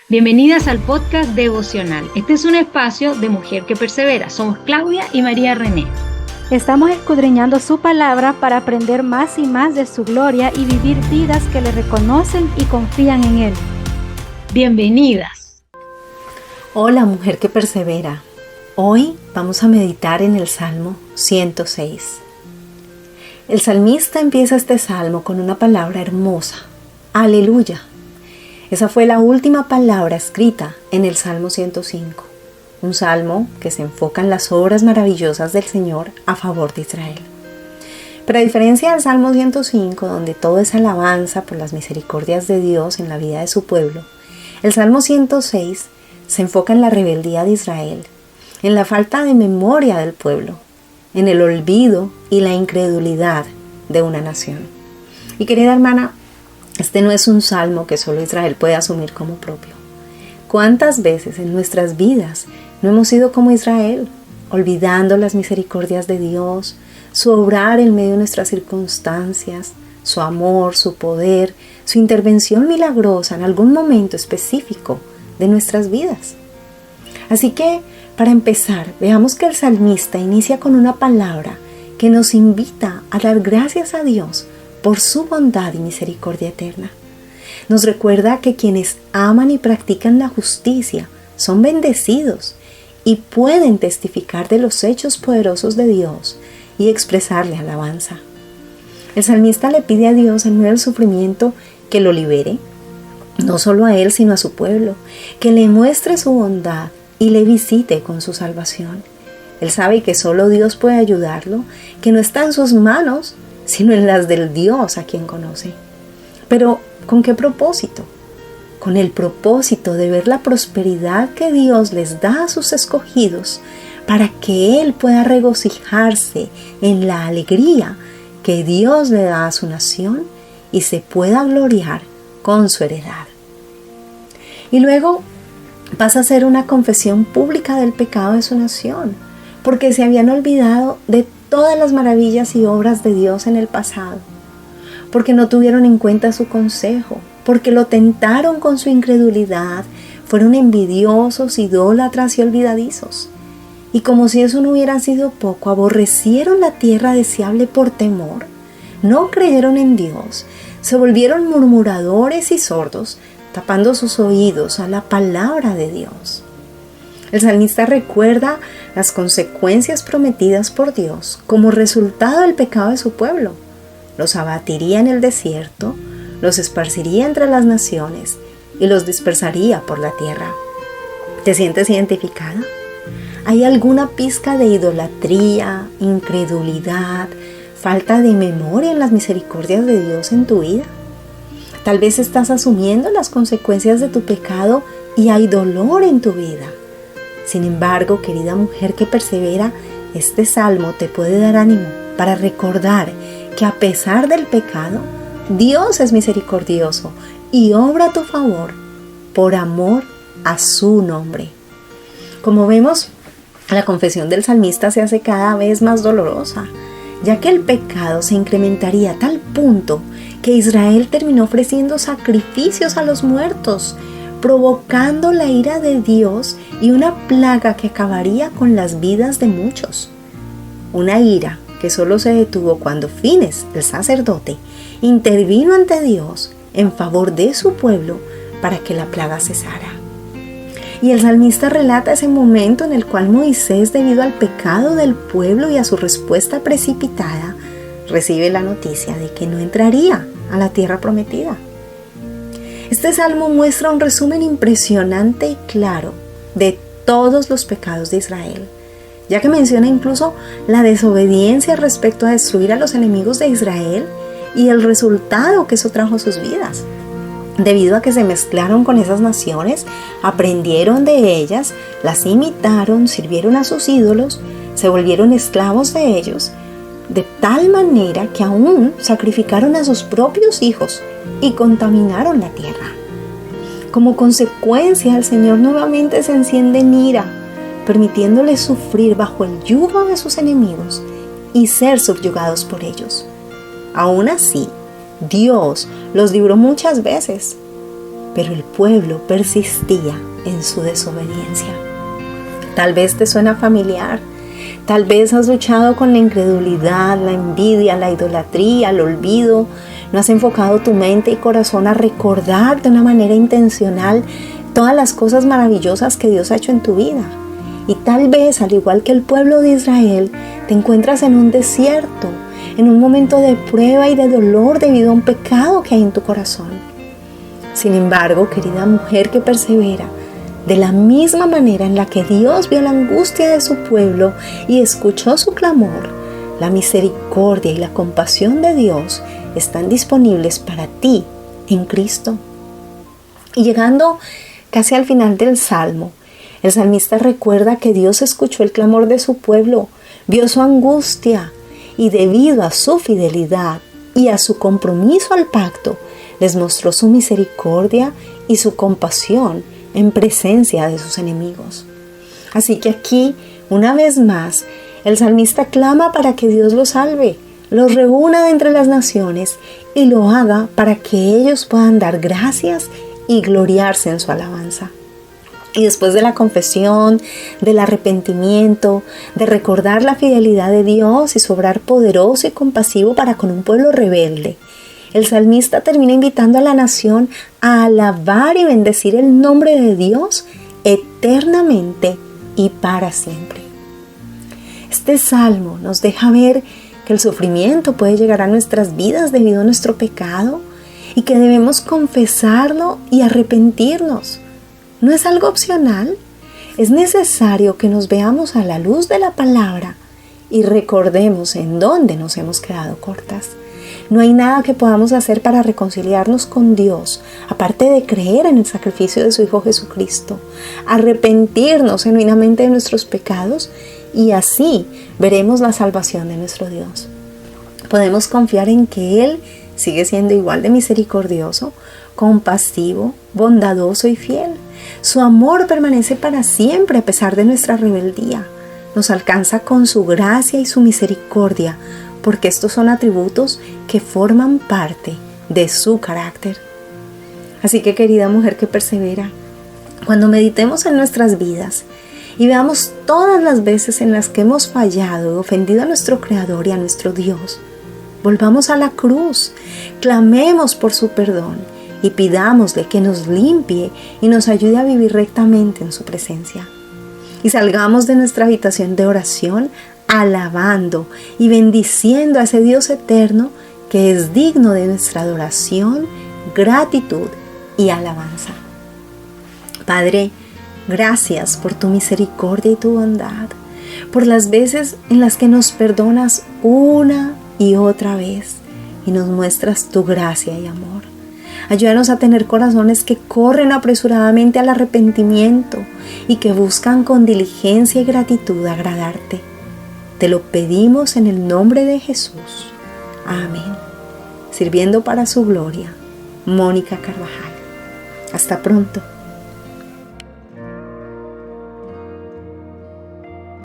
Bienvenidas al podcast devocional. Este es un espacio de Mujer que Persevera. Somos Claudia y María René. Estamos escudriñando su palabra para aprender más y más de su gloria y vivir vidas que le reconocen y confían en Él. Bienvenidas. Hola, mujer que persevera. Hoy vamos a meditar en el Salmo 106. El salmista empieza este salmo con una palabra hermosa. Aleluya. Esa fue la última palabra escrita en el Salmo 105. Un salmo que se enfoca en las obras maravillosas del Señor a favor de Israel. Pero a diferencia del Salmo 105, donde todo es alabanza por las misericordias de Dios en la vida de su pueblo, el Salmo 106 se enfoca en la rebeldía de Israel, en la falta de memoria del pueblo, en el olvido y la incredulidad de una nación. Y querida hermana, este no es un salmo que solo Israel puede asumir como propio. ¿Cuántas veces en nuestras vidas no hemos sido como Israel, olvidando las misericordias de Dios, su obrar en medio de nuestras circunstancias, su amor, su poder, su intervención milagrosa en algún momento específico de nuestras vidas? Así que, para empezar, veamos que el salmista inicia con una palabra que nos invita a dar gracias a Dios por su bondad y misericordia eterna. Nos recuerda que quienes aman y practican la justicia son bendecidos y pueden testificar de los hechos poderosos de Dios y expresarle alabanza. El salmista le pide a Dios en medio del sufrimiento que lo libere, no solo a él sino a su pueblo, que le muestre su bondad y le visite con su salvación. Él sabe que solo Dios puede ayudarlo, que no está en sus manos, sino en las del Dios a quien conoce. Pero, ¿con qué propósito? Con el propósito de ver la prosperidad que Dios les da a sus escogidos para que Él pueda regocijarse en la alegría que Dios le da a su nación y se pueda gloriar con su heredad. Y luego pasa a ser una confesión pública del pecado de su nación, porque se habían olvidado de todas las maravillas y obras de Dios en el pasado, porque no tuvieron en cuenta su consejo, porque lo tentaron con su incredulidad, fueron envidiosos, idólatras y olvidadizos. Y como si eso no hubiera sido poco, aborrecieron la tierra deseable por temor, no creyeron en Dios, se volvieron murmuradores y sordos, tapando sus oídos a la palabra de Dios. El salmista recuerda las consecuencias prometidas por Dios como resultado del pecado de su pueblo. Los abatiría en el desierto, los esparciría entre las naciones y los dispersaría por la tierra. ¿Te sientes identificada? ¿Hay alguna pizca de idolatría, incredulidad, falta de memoria en las misericordias de Dios en tu vida? Tal vez estás asumiendo las consecuencias de tu pecado y hay dolor en tu vida. Sin embargo, querida mujer que persevera, este salmo te puede dar ánimo para recordar que a pesar del pecado, Dios es misericordioso y obra a tu favor por amor a su nombre. Como vemos, la confesión del salmista se hace cada vez más dolorosa, ya que el pecado se incrementaría a tal punto que Israel terminó ofreciendo sacrificios a los muertos, provocando la ira de Dios y una plaga que acabaría con las vidas de muchos. Una ira que solo se detuvo cuando Fines, el sacerdote, intervino ante Dios en favor de su pueblo para que la plaga cesara. Y el salmista relata ese momento en el cual Moisés, debido al pecado del pueblo y a su respuesta precipitada, recibe la noticia de que no entraría a la tierra prometida. Este salmo muestra un resumen impresionante y claro de todos los pecados de Israel, ya que menciona incluso la desobediencia respecto a destruir a los enemigos de Israel y el resultado que eso trajo a sus vidas. Debido a que se mezclaron con esas naciones, aprendieron de ellas, las imitaron, sirvieron a sus ídolos, se volvieron esclavos de ellos, de tal manera que aún sacrificaron a sus propios hijos y contaminaron la tierra. Como consecuencia, el Señor nuevamente se enciende en ira, permitiéndoles sufrir bajo el yugo de sus enemigos y ser subyugados por ellos. Aún así, Dios los libró muchas veces, pero el pueblo persistía en su desobediencia. Tal vez te suena familiar. Tal vez has luchado con la incredulidad, la envidia, la idolatría, el olvido. No has enfocado tu mente y corazón a recordar de una manera intencional todas las cosas maravillosas que Dios ha hecho en tu vida. Y tal vez, al igual que el pueblo de Israel, te encuentras en un desierto, en un momento de prueba y de dolor debido a un pecado que hay en tu corazón. Sin embargo, querida mujer que persevera, de la misma manera en la que Dios vio la angustia de su pueblo y escuchó su clamor, la misericordia y la compasión de Dios están disponibles para ti en Cristo. Y llegando casi al final del Salmo, el salmista recuerda que Dios escuchó el clamor de su pueblo, vio su angustia y debido a su fidelidad y a su compromiso al pacto, les mostró su misericordia y su compasión en presencia de sus enemigos. Así que aquí, una vez más, el salmista clama para que Dios los salve, los reúna de entre las naciones y lo haga para que ellos puedan dar gracias y gloriarse en su alabanza. Y después de la confesión, del arrepentimiento, de recordar la fidelidad de Dios y su obrar poderoso y compasivo para con un pueblo rebelde, el salmista termina invitando a la nación a alabar y bendecir el nombre de Dios eternamente y para siempre. Este salmo nos deja ver que el sufrimiento puede llegar a nuestras vidas debido a nuestro pecado y que debemos confesarlo y arrepentirnos. No es algo opcional, es necesario que nos veamos a la luz de la palabra y recordemos en dónde nos hemos quedado cortas. No hay nada que podamos hacer para reconciliarnos con Dios, aparte de creer en el sacrificio de su Hijo Jesucristo, arrepentirnos genuinamente de nuestros pecados y así veremos la salvación de nuestro Dios. Podemos confiar en que Él sigue siendo igual de misericordioso, compasivo, bondadoso y fiel. Su amor permanece para siempre a pesar de nuestra rebeldía. Nos alcanza con su gracia y su misericordia, porque estos son atributos que forman parte de su carácter. Así que, querida mujer que persevera, cuando meditemos en nuestras vidas y veamos todas las veces en las que hemos fallado y ofendido a nuestro Creador y a nuestro Dios, volvamos a la cruz, clamemos por su perdón y pidámosle que nos limpie y nos ayude a vivir rectamente en su presencia. Y salgamos de nuestra habitación de oración alabando y bendiciendo a ese Dios eterno que es digno de nuestra adoración, gratitud y alabanza. Padre, gracias por tu misericordia y tu bondad, por las veces en las que nos perdonas una y otra vez y nos muestras tu gracia y amor. Ayúdanos a tener corazones que corren apresuradamente al arrepentimiento y que buscan con diligencia y gratitud agradarte. Te lo pedimos en el nombre de Jesús. Amén. Sirviendo para su gloria, Mónica Carvajal. Hasta pronto.